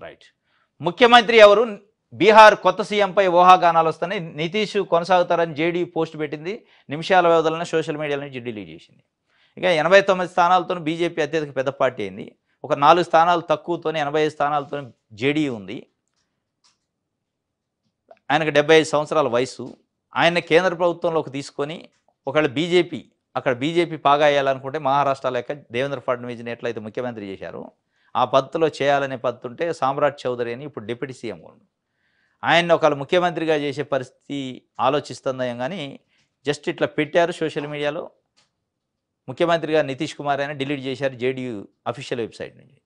Right. ముఖ్యమంత్రి ఎవరు? బీహార్ కొత్త సీఎంపై ఊహాగానాలు వస్తున్నాయి. నితీష్ కొనసాగుతారని జేడీ పోస్ట్ పెట్టింది. నిమిషాల వ్యవధిలోనే సోషల్ మీడియా నుంచి డిలీట్ చేసింది. ఇక 89 స్థానాలతో బీజేపీ అత్యధిక పెద్ద పార్టీ అయింది. ఒక 4 స్థానాలు తక్కువతోనే 85 స్థానాలతో జేడీ ఉంది. ఆయనకు 75 సంవత్సరాల వయసు. ఆయన కేంద్ర ప్రభుత్వంలోకి తీసుకొని ఒకవేళ బీజేపీ పాగా వేయాలనుకుంటే మహారాష్ట్ర లెక్క దేవేంద్ర ఫడ్నవీస్ని ఎట్లయితే ముఖ్యమంత్రి చేశారో ఆ పద్ధతిలో చేయాలనే పద్ధతి ఉంటే సామ్రాట్ చౌదరి అని ఇప్పుడు డిప్యూటీ సీఎం ఉండు. ఆయన్ని ఒకవేళ ముఖ్యమంత్రిగా చేసే పరిస్థితి ఆలోచిస్తుందేం కానీ జస్ట్ ఇట్లా పెట్టారు సోషల్ మీడియాలో. ముఖ్యమంత్రిగా నితీష్ కుమార్ అని డిలీట్ చేశారు జేడీయూ అఫీషియల్ వెబ్సైట్ నుంచి,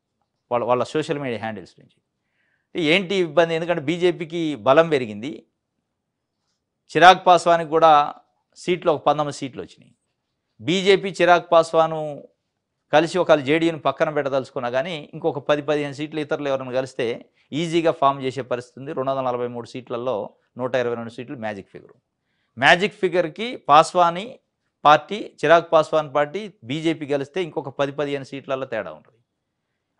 వాళ్ళ సోషల్ మీడియా హ్యాండిల్స్ నుంచి. ఏంటి ఇబ్బంది? ఎందుకంటే బీజేపీకి బలం పెరిగింది. చిరాగ్ పాస్వాన్కి కూడా సీట్లు ఒక 19 సీట్లు వచ్చినాయి. బీజేపీ చిరాగ్ పాస్వాను కలిసి ఒకవేళ జేడీయూని పక్కన పెట్టదలుచుకున్నా కానీ ఇంకొక 10-15 సీట్లు ఇతరులు ఎవరైనా కలిస్తే ఈజీగా ఫామ్ చేసే పరిస్థితి ఉంది. 243 సీట్లలో 122 సీట్లు మ్యాజిక్ ఫిగర్కి పాస్వాని party, Chirag Paswan party BJP కలిస్తే ఇంకొక 10-15 సీట్లలో తేడా ఉంటుంది.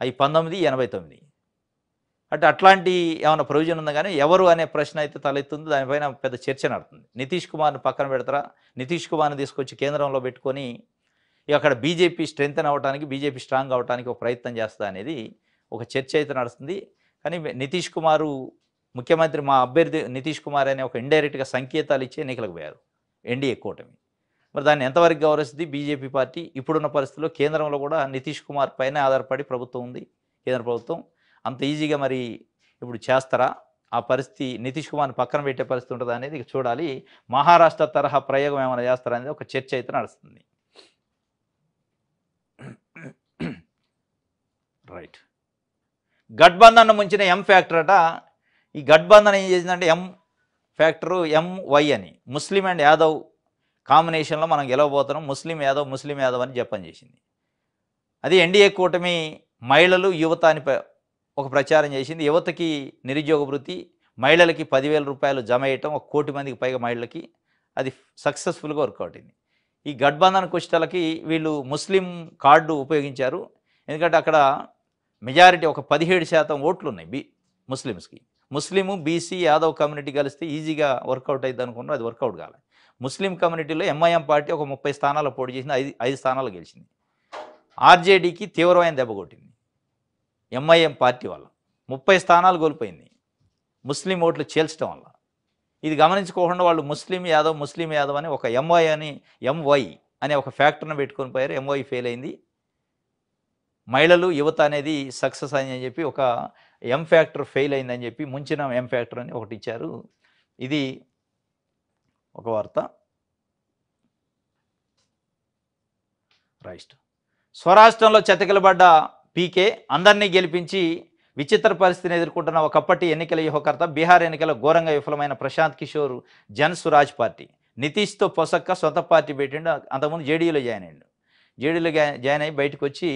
అవి 19, 89. అంటే అట్లాంటి ఏమైనా ప్రొవిజన్ ఉందా కానీ ఎవరు అనే ప్రశ్న అయితే తలెత్తుంది. దానిపైన పెద్ద చర్చ నడుతుంది. నితీష్ కుమార్ని పక్కన పెడతారా? నితీష్ కుమార్ని తీసుకొచ్చి కేంద్రంలో పెట్టుకొని అక్కడ బీజేపీ స్ట్రెంగ్తన్ అవ్వడానికి, బీజేపీ స్ట్రాంగ్ అవ్వడానికి ఒక ప్రయత్నం చేస్తా అనేది ఒక చర్చ అయితే నడుస్తుంది. కానీ నితీష్ కుమారు ముఖ్యమంత్రి మా అభ్యర్థి నితీష్ కుమార్ అనే ఒక ఇండైరెక్ట్గా సంకేతాలు ఇచ్చి ఎన్నికలకు పోయారు ఎన్డీఏ కూటమి. మరి దాన్ని ఎంతవరకు గౌరవిస్తుంది బీజేపీ పార్టీ? ఇప్పుడున్న పరిస్థితుల్లో కేంద్రంలో కూడా నితీష్ కుమార్ పైన ఆధారపడి ప్రభుత్వం ఉంది, కేంద్ర ప్రభుత్వం. అంత ఈజీగా మరి ఇప్పుడు చేస్తారా? ఆ పరిస్థితి నితీష్ కుమార్ని పక్కన పెట్టే పరిస్థితి ఉంటుందా అనేది చూడాలి. మహారాష్ట్ర తరహా ప్రయోగం ఏమైనా చేస్తారా అనేది ఒక చర్చ అయితే నడుస్తుంది. రైట్. గఠబంధన్ ముంచిన ఎం ఫ్యాక్టర్ అట. ఈ గఠబంధన్ ఏం చేసిందంటే ఎం ఫ్యాక్టరు ఎంవై అని, ముస్లిం అండ్ యాదవ్ కాంబినేషన్లో మనం గెలవబోతున్నాం, ముస్లిం యాదవ్ అని జపం చేసింది. అది ఎన్డీఏ కూటమి మహిళలు యువత అని ఒక ప్రచారం చేసింది. యువతకి నిరుద్యోగ వృత్తి, మహిళలకి 10,000 రూపాయలు జమ చేయటం, 1 కోటి మందికి పైగా మహిళలకి. అది సక్సెస్ఫుల్గా వర్కౌట్ అయింది. ఈ గఠబంధన్కి వచ్చేటలకి వీళ్ళు ముస్లిం కార్డు ఉపయోగించారు. ఎందుకంటే అక్కడ మెజారిటీ ఒక 17% ఓట్లు ఉన్నాయి ముస్లిమ్స్కి. ముస్లిము, బీసీ, యాదవ్ కమ్యూనిటీ కలిస్తే ఈజీగా వర్కౌట్ అయింది అనుకున్నారు. అది వర్కౌట్ కాలేదు. ముస్లిం కమ్యూనిటీలో ఎంఐఎం పార్టీ ఒక 30 స్థానాలు పోటీ చేసింది, 5 స్థానాలు గెలిచింది. ఆర్జేడీకి తీవ్రమైన దెబ్బ కొట్టింది ఎంఐఎం పార్టీ వల్ల. 30 స్థానాలు కోల్పోయింది ముస్లిం ఓట్లు చేల్చడం వల్ల. ఇది గమనించుకోకుండా వాళ్ళు ముస్లిం యాదవ్ అని ఒక ఎంవై అనే ఒక ఫ్యాక్టర్ని పెట్టుకొని పోయారు. ఎంవై ఫెయిల్ అయింది. మహిళలు యువత అనేది సక్సెస్ అయిందని చెప్పి ఒక ఎం ఫ్యాక్టర్ ఫెయిల్ అయిందని చెప్పి ముంచిన ఎం ఫ్యాక్టర్ అని ఒకటి ఇచ్చారు. ఇది ఒక వార్త. రైట్. స్వరాష్ట్రంలో చతికిలబడ్డ పీకే అందరినీ గెలిపించి విచిత్ర పరిస్థితిని ఎదుర్కొంటున్న ఒకప్పటి ఎన్నికల వ్యూహకర్త. బీహార్ ఎన్నికల ఘోరంగా విఫలమైన ప్రశాంత్ కిషోర్ జన్ సురాజ్ పార్టీ నితీష్తో పొసక్క సొంత పార్టీ పెట్టిండు. అంతకుముందు జేడీయూలో జాయిన్ అయ్యిండు. జేడీయూలో జాయిన్ అయ్యి బయటకు వచ్చి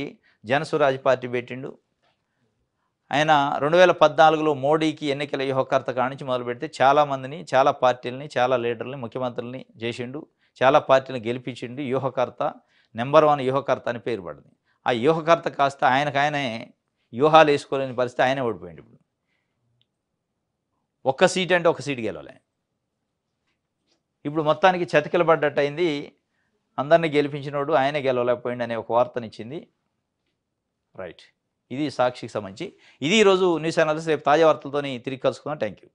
జన్ సురాజ్ పార్టీ పెట్టిండు. ఆయన 2014లో మోడీకి ఎన్నికల వ్యూహకర్త కానించి మొదలు పెడితే చాలామందిని, చాలా పార్టీలని, చాలా లీడర్లని, ముఖ్యమంత్రులని చేసిండు. చాలా పార్టీలను గెలిపించిండు. వ్యూహకర్త, నెంబర్ 1 వ్యూహకర్త అని పేరు పడింది. ఆ వ్యూహకర్త కాస్త ఆయనకాయనే వ్యూహాలు వేసుకోలేని పరిస్థితి, ఆయనే ఓడిపోయింది. ఇప్పుడు 1 సీట్ అంటే 1 సీటు గెలవలే. ఇప్పుడు మొత్తానికి చతికిలబడ్డట్టు అయింది. అందరినీ గెలిపించినోడు ఆయనే గెలవలేకపోయింది అనే ఒక వార్తనిచ్చింది. రైట్. ఇది సాక్షికి సంబంధించి. ఇది ఈరోజు న్యూస్ అనాలిసిస్. రేపు తాజా వార్తలతో తిరిగి కలుసుకుందాం. Thank you.